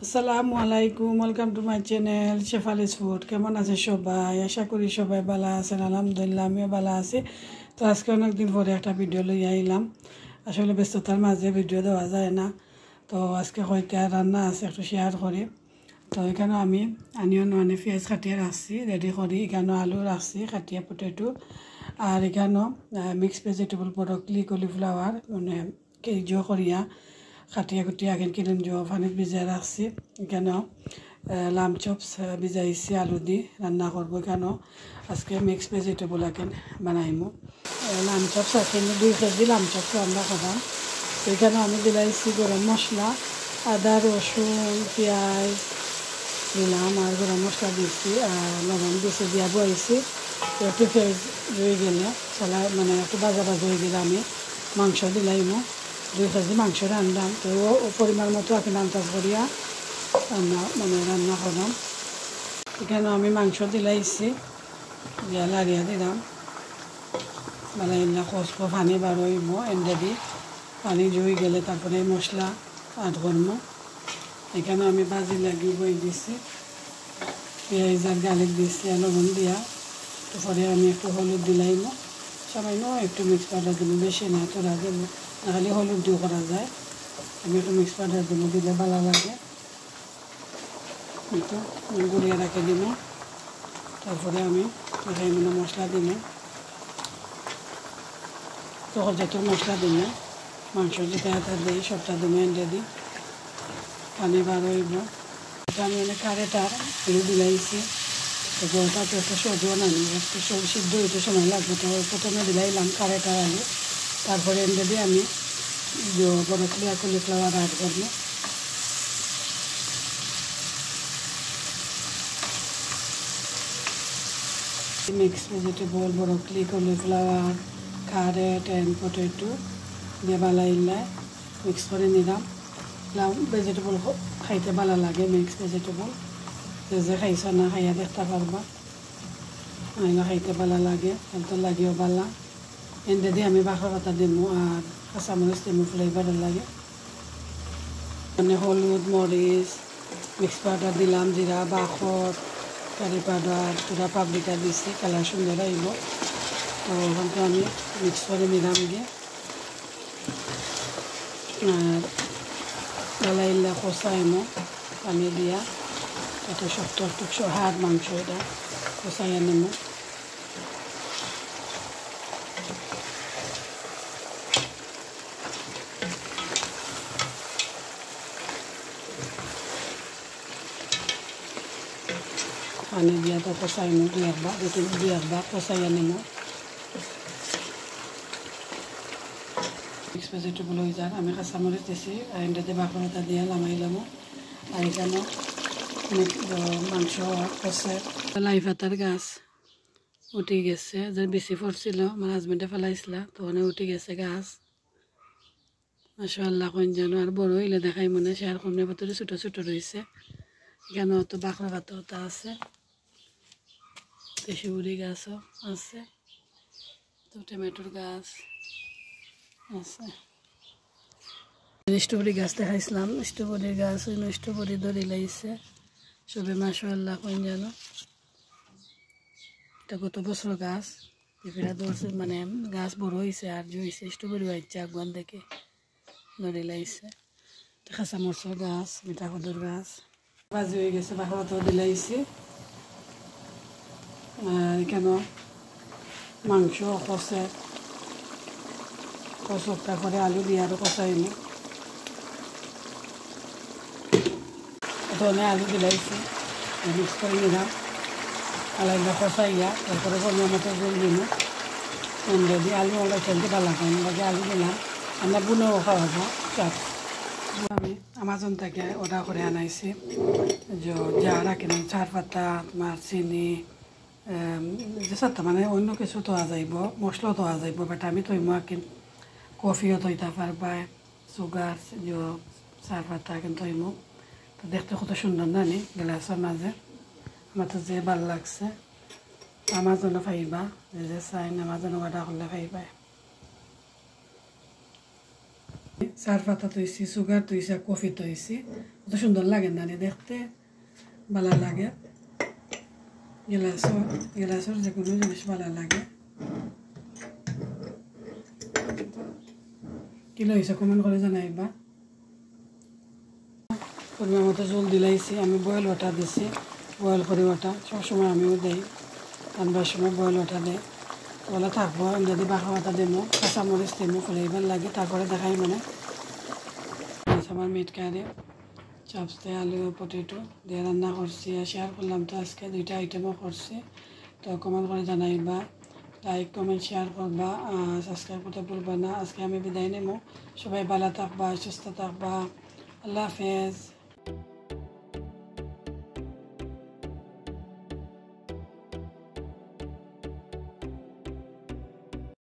আসসালামু আলাইকুম, welcome to my channel Shefali's food. কেমন আছে সবাই? আশা করি সবাই ভালো আছেন। আলহামদুলিল্লাহ আমিও ভালো আছি। তো আজকে অনেকদিন পরে একটা ভিডিও লই আইলাম। আসলে ব্যস্ততার মাঝে ভিডিও দেওয়া যায় না, তো আজকে কয়েকটা রান্না আছে একটু শেয়ার করি। তো এখানে আমি অনিয়ন মানে পেঁয়াজ কাটিয়ে রাখছি রেডি করি। এখানে আলু রাখছি কাটিয়ে, পটেটো, আর এখানেও মিক্স ভেজিটেবল ব্রকলি কলিফ্লাওয়ার মানে কেজো করিয়া কাটিয়া কুটিয়া আগে কিনেন জো পানিত ভিজাই রাখছি। এখানেও লাম চপস ভিজাইছি আলু দি রান্না করবো। এখানেও আজকে মিক্স ভেজিটেবল আগে বানাইমু। লাম চপস আছে 2 কেজি লাম চপস রান্না করলাম। তো এখানেও আমি দিলাইছি গরম মশলা, আদা রসুন পেঁয়াজ দিলাম, আর গরম মশলা দিয়েছি আর লবণ দিয়েছি দিয়া বয়েছি। তো একটু পেঁয়াজ রয়ে গেলে চলা মানে একটু ভাজা হয়ে গেলে আমি মাংস দিলাইমু। 2 কেজি মাংস রান্নাম। তো পরিমাণ মতো আপনি আন্দাজ করিয়া রান্না করলাম। এখানে আমি মাংস দিলাইছি দিয়া লাড়িয়া দিলাম। বালাইলা কষবো, পানি বার হইব, এন্ডে দি পানি জুই গেলে তারপরে মশলা আড করবো। এখানে আমি ভাজি লাগিয়ে বই দিছি, পেঁয়াজ আর গার্লিক দিচ্ছি আর লবণ দিয়া। তারপরে আমি একটু হলুদ দিলাইম, সামান্য একটু মিক্স পাউডার দেবো, বেশি না তোরা দেবো, নাহলে হলুদ দিয়েও করা যায়। আমি একটু মিক্স পাউডার দেবো, দিলে ভালো লাগে। একটু গুঁড়িয়ে রাখে দিব। তারপরে আমি মানে মশলা দিব, তখন যত মশলা দিলে মাংস যেটা হাতে দিই সবটা দিলে এন্ডে দিই, পানি বার হইব। এটা আমি অনেক কারেটা আলু দিলাইছি। তো জলটা তো একটু সজুও না, একটু সিদ্ধ হইতে সময় লাগবে। তো প্রথমে দিলাইলাম কারেটা আলু, তারপরে এন্ডে দিয়ে আমি ব্রকলি আর কলিফ্লাওয়ার অ্যাড করবো। Mix vegetable broccoli cauliflower carrot and potato দিয়ে বালাইলা মিক্স করে নিলাম। ভেজিটেবল খাইতে ভালো লাগে, মিক্স ভেজিটেবল যে খাইছ না খাইয়া দেখতে পারবা, আইলা খাইতে ভালো লাগে, হেলথ লাগেও ভালো। এন্ডে দিয়ে আমি বাঁকা পাতা দিমু আর কাঁচামরিচ দিমু, ফ্লেভার লাগে। মানে হলুদ মরিচ মিক্স পাউডার দিলাম, জিরা বাখর কারি পাউডার পুরা পাবলিকা দিছি, কালার সুন্দর আইব। তো ওখানটা আমি মিক্স করে নিলাম গিয়ে। আর বালাইলা কষাইমো পানি দিয়া, এটা শক্ত একটু হাড় মাংস, এটা কষাইয়া নেবো। পানি দিয়া তো কষাইমো 2-1 বার কষাইয়া নেবো। মিক্স ভেজিটেবল হয়ে যাক, আমি কাঁচামরিচ দিছি আর এটাতে বাঁকড়াটা দিয়ে লামাইলাম। আর এখানে মাংস কষে লাই পাতার গাছ উঠে গেছে, যে বেশি পড়ছিল আমার হাজবেন্ডে ফেলাইছিল, তখন উঠে গেছে গাছ। মাশাআল্লাহ কোন যেন আর বড় হইলে দেখাই মনে শেয়ার করলে ভেতরে ছোটো ছোটো রয়েছে। এখানে অত বাঁকড়া পাতা আছে, শিউরি গাছও আছে, তো টমেটোর গাছ আছে। স্ট্রবেরি গাছ দেখাইছিলাম, স্ট্রবেরির গাছ স্ট্রবেরি ধরে লাইছে সবে। মাশাআল্লাহ কোন যেন এটা গত বছর গাছ এফিরা ধরছে, মানে গাছ বড় হয়েছে আর জুইছে, স্ট্রবেরি বাচ্চা আগুয়ান দেখে ধরে লাইছে। কাঁচা মরচর গাছ, মিঠা কদর গাছ বাজি হয়ে গেছে, বাঁকড়াতেও দিলাইছি। আর এখানে মাংস কষক, তারপরে আলু দিয়ে আরও কষাইনি। প্রথমে আলু দিলাইছি, মিক্স করে নিলাম, আলাদা কষাইয়া তারপরে পরিমাণ মতো জল দিল। এন্ডে দিয়ে আলু আমরা খেলতে ভালো লাগে, লাগে আলু দিলাম। আমরা বুনেও খাওয়া যায় চাপ। আমি আমাজন থেকে অর্ডার করে আনাইছি, যা রাখি না চার পাতা, তোমার চিনি, যে সাথে মানে অন্য কিছু তোয়া যাইব, মশলাও তোয়া যাইব, বাট আমি তৈমো কিন কফিও তৈতে পারবা, সুগার চার পাতা কিন্তু তৈমো। তো দেখতে কত সুন্দর না নি গ্লাসের মাঝে, আমার তো যে ভালো লাগছে। আমাজনও পাইবা, যে চাইন আমাজনও অর্ডার করলে পাইবা। চার পাতা তৈছি, সুগার তৈছি, কফি তৈছি। কত সুন্দর লাগে না দেখতে, ভালো লাগে। গেলাসর যে কোনো জিনিস ভালো লাগে। কি লইছে কমেন্ট করে জানাইবা। পরিমাণ মতো জল দিলাইছি, আমি বয়েল ওয়াটার দিছি, বয়েল করি ওটা সবসময় আমিও দিই, রান্নার সময় বয়েল ওয়াটার দেয়। ওগুলো থাকবো, যদি বাঁকা পাতা দেবো, কাঁচামরিচ দেবো, ফ্লেভার লাগে। তারপরে দেখাই মানে আমার মিট কারি চাপস দিয়ে আলু পটেটো দিয়ে রান্না করছি, শেয়ার করলাম। তো আজকে 2টা আইটেমও করছি। তো কমেন্ট করে জানাইবা, লাইক কমেন্ট শেয়ার করবা, সাবস্ক্রাইব করতে ভুলবা না। আজকে আমি বিদায় নেবো। সবাই ভালো থাকবা, সুস্থ থাকবা। আল্লাহ হাফেজ।